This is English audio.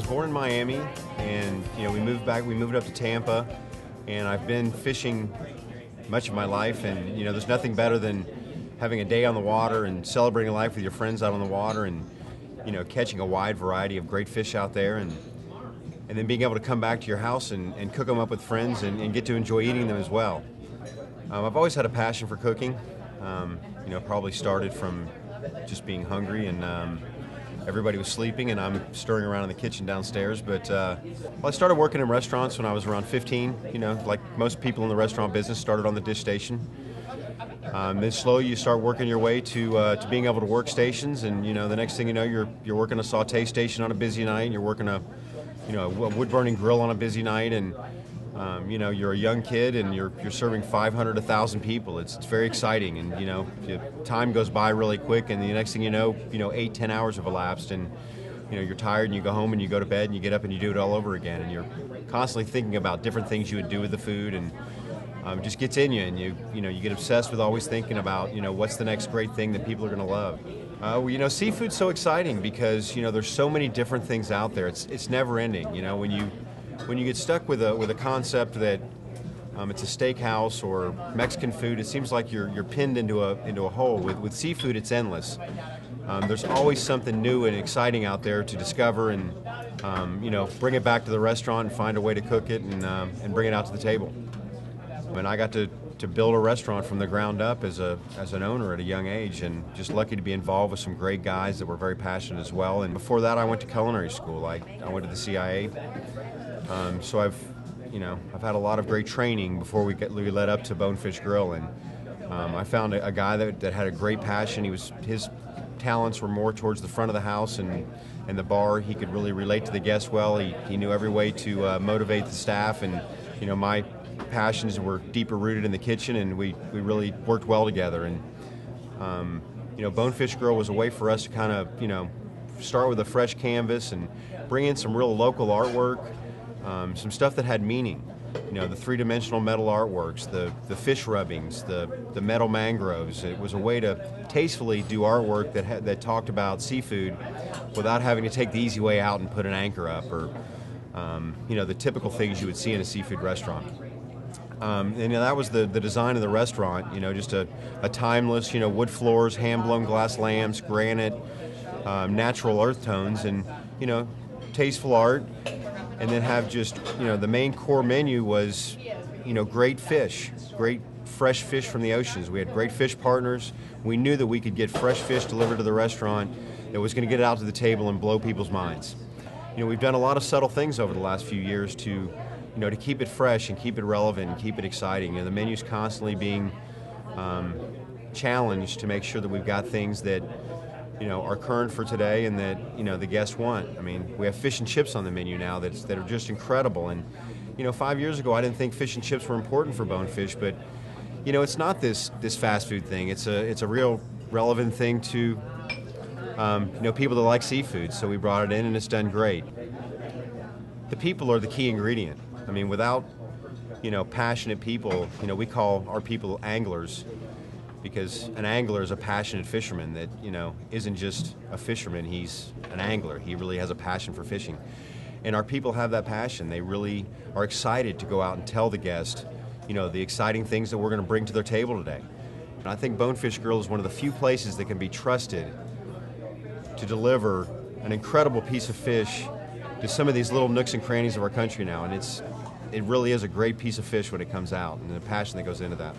was born in Miami, and we moved up to Tampa, and I've been fishing much of my life, and there's nothing better than having a day on the water and celebrating life with your friends out on the water, and catching a wide variety of great fish out there, and then being able to come back to your house and cook them up with friends and get to enjoy eating them as well. I've always had a passion for cooking. Probably started from just being hungry, and everybody was sleeping and I'm stirring around in the kitchen downstairs. But I started working in restaurants when I was around 15. Like most people in the restaurant business, started on the dish station. Then slowly you start working your way to being able to work stations, and the next thing you know, you're working a saute station on a busy night, and you're working a wood-burning grill on a busy night, and you're a young kid and you're serving 500 to 1,000 people. It's very exciting, and time goes by really quick, and the next thing you know, 8-10 hours have elapsed, and you're tired, and you go home and you go to bed and you get up and you do it all over again, and you're constantly thinking about different things you would do with the food, and it just gets in you, and you get obsessed with always thinking about what's the next great thing that people are going to love. Seafood's so exciting because there's so many different things out there. It's never ending. When you get stuck with a concept that it's a steakhouse or Mexican food, it seems like you're pinned into a hole. With seafood, it's endless. There's always something new and exciting out there to discover, and bring it back to the restaurant and find a way to cook it and bring it out to the table. And I got to build a restaurant from the ground up as an owner at a young age, and just lucky to be involved with some great guys that were very passionate as well. And before that, I went to culinary school. I went to the CIA. So I've had a lot of great training before we led up to Bonefish Grill, and I found a guy that had a great passion. His talents were more towards the front of the house and the bar. He could really relate to the guests well. He knew every way to motivate the staff, and my passions were deeper rooted in the kitchen, and we really worked well together. And Bonefish Grill was a way for us to kind of start with a fresh canvas and bring in some real local artwork. Some stuff that had meaning, the three-dimensional metal artworks, the fish rubbings, the metal mangroves. It was a way to tastefully do artwork that talked about seafood without having to take the easy way out and put an anchor up, or the typical things you would see in a seafood restaurant. And that was the design of the restaurant. Just a timeless, wood floors, hand-blown glass lamps, granite, natural earth tones, and tasteful art. And then have just, the main core menu was, great fish, great fresh fish from the oceans. We had great fish partners. We knew that we could get fresh fish delivered to the restaurant that was going to get it out to the table and blow people's minds. We've done a lot of subtle things over the last few years to keep it fresh and keep it relevant and keep it exciting. The menu's constantly being challenged to make sure that we've got things that are current for today and that the guests want. I mean, we have fish and chips on the menu now that are just incredible. And 5 years ago, I didn't think fish and chips were important for Bonefish, but it's not this fast food thing. It's a real relevant thing to people that like seafood. So we brought it in, and it's done great. The people are the key ingredient. I mean, without passionate people, we call our people anglers, because an angler is a passionate fisherman that, isn't just a fisherman, he's an angler. He really has a passion for fishing. And our people have that passion. They really are excited to go out and tell the guest, the exciting things that we're going to bring to their table today. And I think Bonefish Grill is one of the few places that can be trusted to deliver an incredible piece of fish to some of these little nooks and crannies of our country now. And it really is a great piece of fish when it comes out, and the passion that goes into that.